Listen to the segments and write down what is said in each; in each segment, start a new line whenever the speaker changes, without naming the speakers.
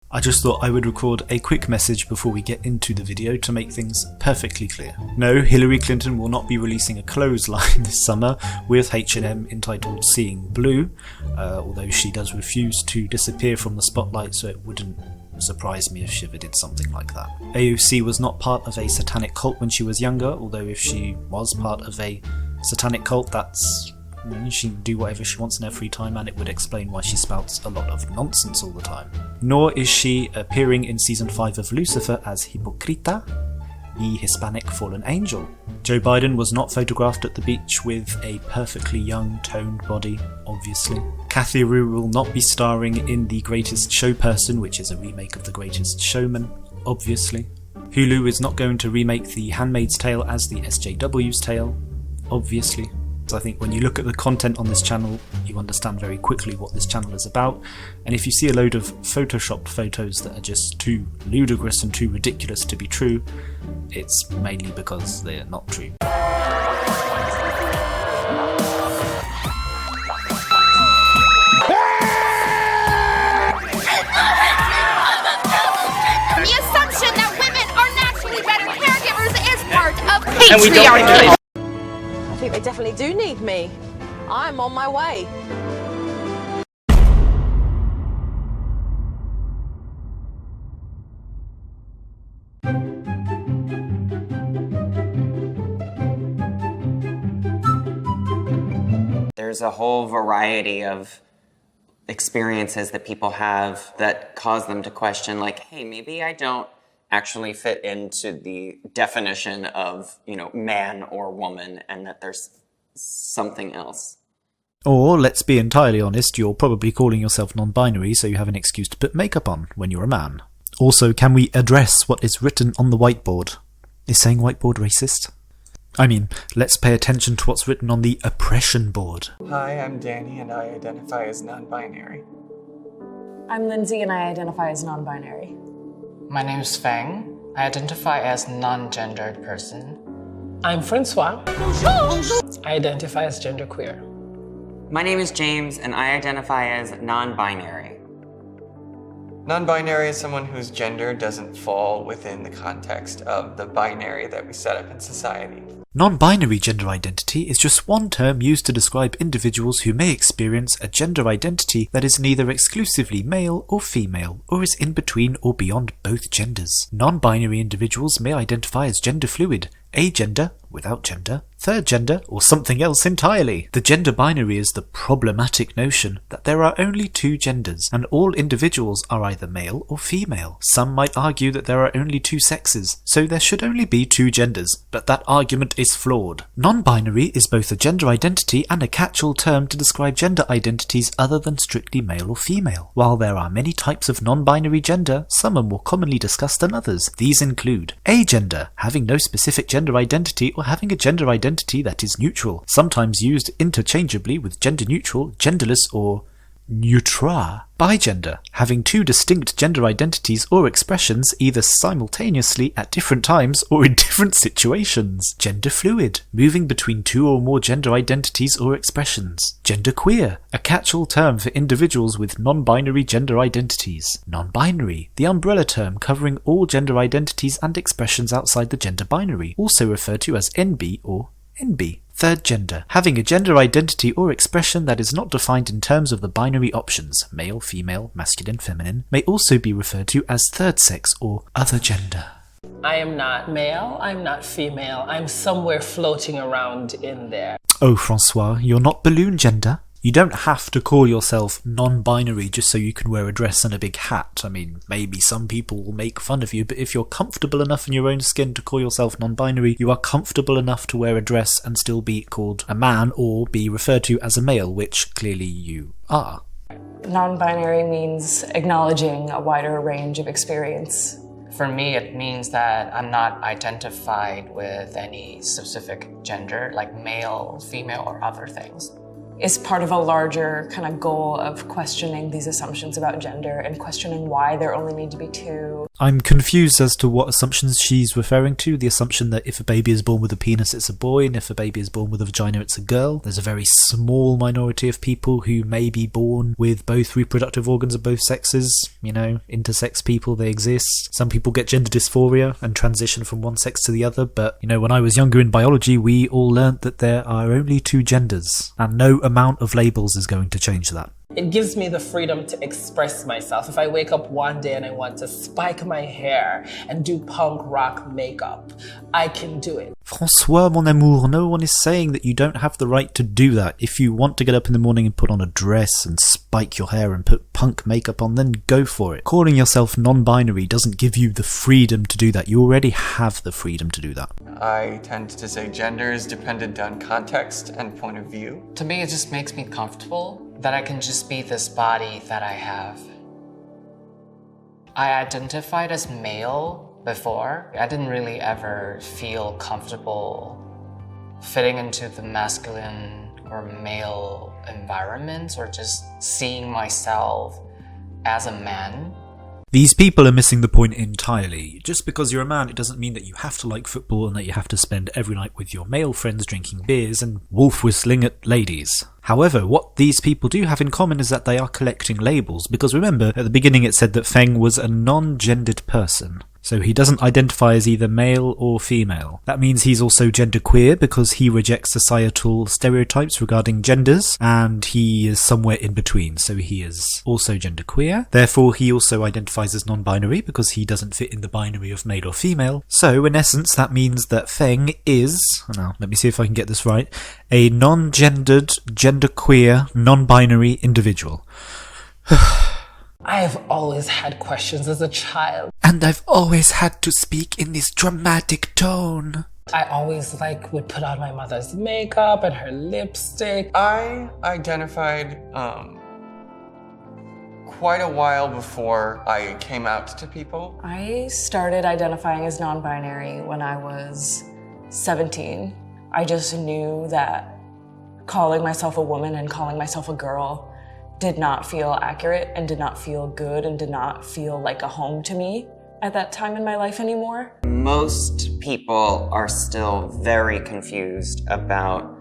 I just thought I would record a quick message before we get into the video to make things perfectly clear. No, Hillary Clinton will not be releasing a clothesline this summer with H&M entitled Seeing Blue, although she does refuse to disappear from the spotlight, so it wouldn't surprise me if she ever did something like that. AOC was not part of a satanic cult when she was younger, although if she was part of a satanic cult, she can do whatever she wants in her free time, and it would explain why she spouts a lot of nonsense all the time. Nor is she appearing in season 5 of Lucifer as Hipocrita, the Hispanic fallen angel. Joe Biden was not photographed at the beach with a perfectly young, toned body, obviously. Kathy Rue will not be starring in The Greatest Showperson, which is a remake of The Greatest Showman, obviously. Hulu is not going to remake The Handmaid's Tale as the SJW's Tale, obviously. So I think when you look at the content on this channel, you understand very quickly what this channel is about, and if you see a load of photoshopped photos that are just too ludicrous and too ridiculous to be true, it's mainly because they're not true.
The assumption that women are naturally better caregivers is part of patriarchy.
I think they definitely do need me. I'm on my way.
There's a whole variety of experiences that people have that cause them to question, like, hey, maybe I don't actually fit into the definition of, man or woman, and that there's something else.
Or, let's be entirely honest, you're probably calling yourself non-binary, so you have an excuse to put makeup on when you're a man. Also, can we address what is written on the whiteboard? Is saying whiteboard racist? I mean, let's pay attention to what's written on the oppression board.
Hi, I'm Danny, and I identify as non-binary.
I'm Lindsay, and I identify as non-binary.
My name is Feng. I identify as non-gendered person.
I'm Francois. I identify as genderqueer.
My name is James, and I identify as non-binary.
Non-binary is someone whose gender doesn't fall within the context of the binary that we set up in society.
Non-binary gender identity is just one term used to describe individuals who may experience a gender identity that is neither exclusively male or female, or is in between or beyond both genders. Non-binary individuals may identify as gender fluid, agender, without gender, third gender, or something else entirely. The gender binary is the problematic notion that there are only two genders, and all individuals are either male or female. Some might argue that there are only two sexes, so there should only be two genders, but that argument is flawed. Non-binary is both a gender identity and a catch-all term to describe gender identities other than strictly male or female. While there are many types of non-binary gender, some are more commonly discussed than others. These include agender, having no specific gender identity or having a gender identity that is neutral, sometimes used interchangeably with gender-neutral, genderless, or neutra. Bigender, having two distinct gender identities or expressions either simultaneously at different times or in different situations. Gender fluid, moving between two or more gender identities or expressions. Genderqueer, a catch-all term for individuals with non-binary gender identities. Non-binary, the umbrella term covering all gender identities and expressions outside the gender binary, also referred to as NB or NB. Third gender, having a gender identity or expression that is not defined in terms of the binary options, male, female, masculine, feminine, may also be referred to as third sex or other gender.
I am not male, I'm not female, I'm somewhere floating around in there.
Oh, Francois, you're not balloon gender? You don't have to call yourself non-binary just so you can wear a dress and a big hat. I mean, maybe some people will make fun of you, but if you're comfortable enough in your own skin to call yourself non-binary, you are comfortable enough to wear a dress and still be called a man or be referred to as a male, which clearly you are.
Non-binary means acknowledging a wider range of experience.
For me, it means that I'm not identified with any specific gender, like male, female, or other things.
is part of a larger kind of goal of questioning these assumptions about gender and questioning why there only need to be two.
I'm confused as to what assumptions she's referring to. The assumption that if a baby is born with a penis, it's a boy, and if a baby is born with a vagina, it's a girl. There's a very small minority of people who may be born with both reproductive organs of both sexes. You know, intersex people, they exist. Some people get gender dysphoria and transition from one sex to the other, but, you know, when I was younger in biology, we all learnt that there are only two genders, and no amount of labels is going to change that.
It gives me the freedom to express myself. If I wake up one day and I want to spike my hair and do punk rock makeup, I can do it.
François, mon amour, no one is saying that you don't have the right to do that. If you want to get up in the morning and put on a dress and spike your hair and put punk makeup on, then go for it. Calling yourself non-binary doesn't give you the freedom to do that. You already have the freedom to do that.
I tend to say gender is dependent on context and point of view.
To me, it just makes me comfortable that I can just be this body that I have. I identified as male before. I didn't really ever feel comfortable fitting into the masculine or male environments or just seeing myself as a man.
These people are missing the point entirely. Just because you're a man, it doesn't mean that you have to like football and that you have to spend every night with your male friends drinking beers and wolf whistling at ladies. However, what these people do have in common is that they are collecting labels, because remember, at the beginning it said that Feng was a non-gendered person. So he doesn't identify as either male or female. That means he's also genderqueer because he rejects societal stereotypes regarding genders, and he is somewhere in between, so he is also genderqueer. Therefore, he also identifies as non-binary because he doesn't fit in the binary of male or female. So, in essence, that means that Feng is, now let me see if I can get this right, a non-gendered, genderqueer, non-binary individual.
I have always had questions as a child.
And I've always had to speak in this dramatic tone.
I always would put on my mother's makeup and her lipstick.
I identified quite a while before I came out to people.
I started identifying as non-binary when I was 17. I just knew that calling myself a woman and calling myself a girl did not feel accurate and did not feel good and did not feel like a home to me at that time in my life anymore.
Most people are still very confused about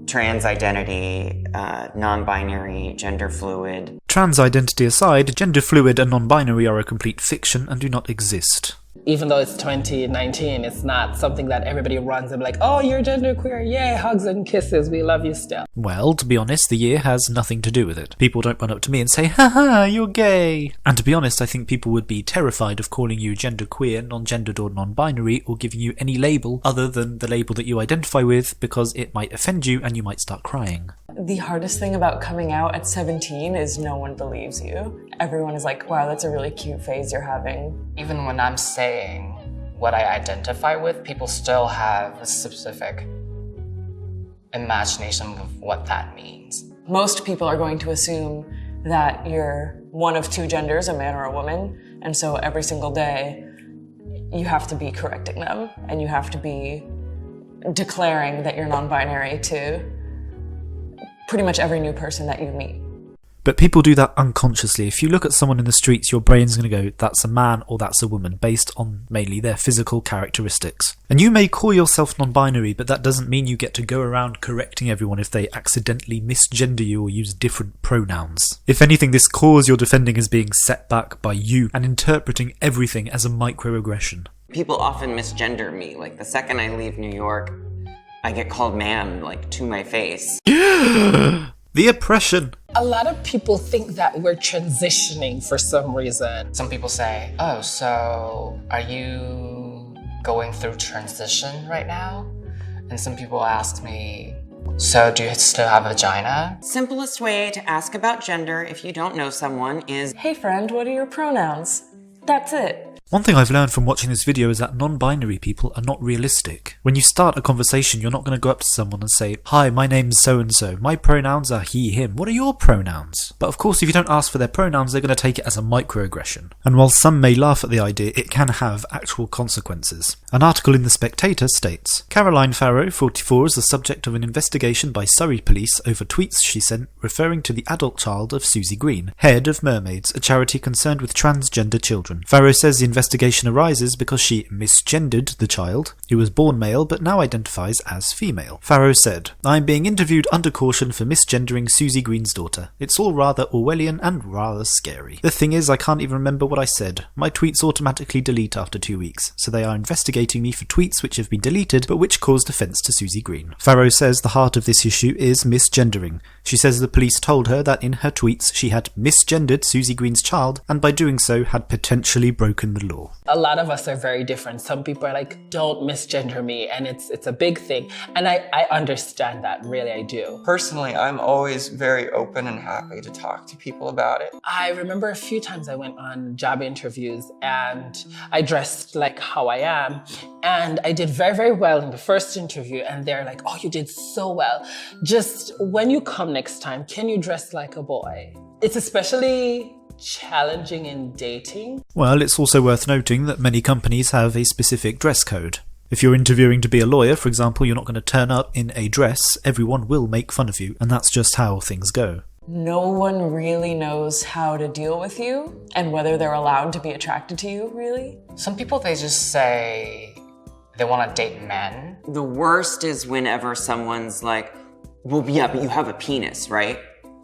trans identity, non-binary, gender fluid.
Trans identity aside, gender fluid and non-binary are a complete fiction and do not exist.
Even though it's 2019, it's not something that everybody runs and be like, oh, you're genderqueer, yay, hugs and kisses, we love you still.
Well, to be honest, the year has nothing to do with it. People don't run up to me and say, haha, you're gay. And to be honest, I think people would be terrified of calling you genderqueer, non-gendered or non-binary, or giving you any label other than the label that you identify with, because it might offend you and you might start crying.
The hardest thing about coming out at 17 is no one believes you. Everyone is like, wow, that's a really cute phase you're having.
Even when I'm saying what I identify with, people still have a specific imagination of what that means.
Most people are going to assume that you're one of two genders, a man or a woman, and so every single day you have to be correcting them and you have to be declaring that you're non-binary to pretty much every new person that you meet.
But people do that unconsciously. If you look at someone in the streets, your brain's going to go, that's a man or that's a woman, based on mainly their physical characteristics. And you may call yourself non-binary, but that doesn't mean you get to go around correcting everyone if they accidentally misgender you or use different pronouns. If anything, this cause you're defending is being set back by you and interpreting everything as a microaggression.
People often misgender me. Like, the second I leave New York, I get called ma'am, to my face.
The oppression.
A lot of people think that we're transitioning for some reason.
Some people say, oh, so are you going through transition right now? And some people ask me, so do you still have a vagina?
Simplest way to ask about gender if you don't know someone is,
Hey friend, what are your pronouns? That's it.
One thing I've learned from watching this video is that non-binary people are not realistic. When you start a conversation, you're not going to go up to someone and say, "Hi, my name's so-and-so. My pronouns are he, him. What are your pronouns?" But of course, if you don't ask for their pronouns, they're going to take it as a microaggression. And while some may laugh at the idea, it can have actual consequences. An article in The Spectator states, Caroline Farrow, 44, is the subject of an investigation by Surrey police over tweets she sent referring to the adult child of Susie Green, head of Mermaids, a charity concerned with transgender children. Farrow says the investigation arises because she misgendered the child, who was born male but now identifies as female. Farrow said, "I'm being interviewed under caution for misgendering Susie Green's daughter. It's all rather Orwellian and rather scary. The thing is, I can't even remember what I said. My tweets automatically delete after 2 weeks, so they are investigating me for tweets which have been deleted but which caused offence to Susie Green." Farrow says the heart of this issue is misgendering. She says the police told her that in her tweets she had misgendered Susie Green's child and by doing so had potentially broken the law.
A lot of us are very different. Some people are like, don't misgender me, and it's a big thing. And I understand that, really I do.
Personally, I'm always very open and happy to talk to people about it.
I remember a few times I went on job interviews and I dressed like how I am. And I did very, very well in the first interview. And they're like, "Oh, you did so well. Just when you come next time, can you dress like a boy?" It's especially challenging in dating.
Well, it's also worth noting that many companies have a specific dress code. If you're interviewing to be a lawyer, for example, you're not going to turn up in a dress. Everyone will make fun of you, and that's just how things go.
No one really knows how to deal with you and whether they're allowed to be attracted to you, really.
Some people, they just say they want to date men.
The worst is whenever someone's like, "Well, yeah, but you have a penis, right?"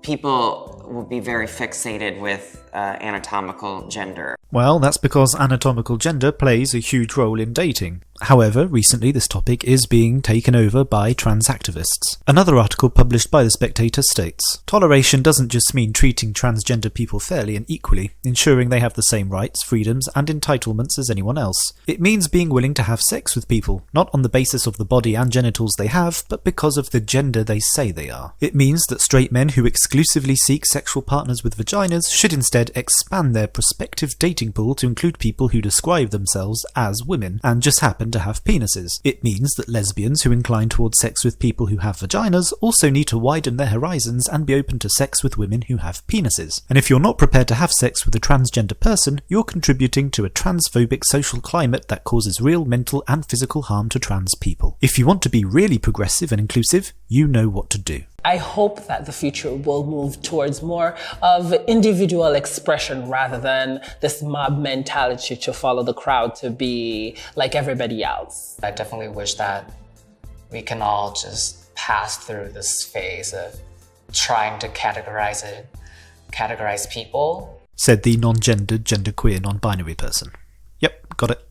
People will be very fixated with anatomical gender.
Well, that's because anatomical gender plays a huge role in dating. However, recently this topic is being taken over by trans activists. Another article published by The Spectator states, "Toleration doesn't just mean treating transgender people fairly and equally, ensuring they have the same rights, freedoms, and entitlements as anyone else. It means being willing to have sex with people, not on the basis of the body and genitals they have, but because of the gender they say they are. It means that straight men who exclusively seek sexual partners with vaginas should instead expand their prospective dating pool to include people who describe themselves as women and just happen to have penises. It means that lesbians who incline towards sex with people who have vaginas also need to widen their horizons and be open to sex with women who have penises. And if you're not prepared to have sex with a transgender person, you're contributing to a transphobic social climate that causes real mental and physical harm to trans people. If you want to be really progressive and inclusive, you know what to do."
I hope that the future will move towards more of individual expression rather than this mob mentality to follow the crowd to be like everybody else.
I definitely wish that we can all just pass through this phase of trying to categorize people.
Said the non-gendered, genderqueer, non-binary person. Yep, got it.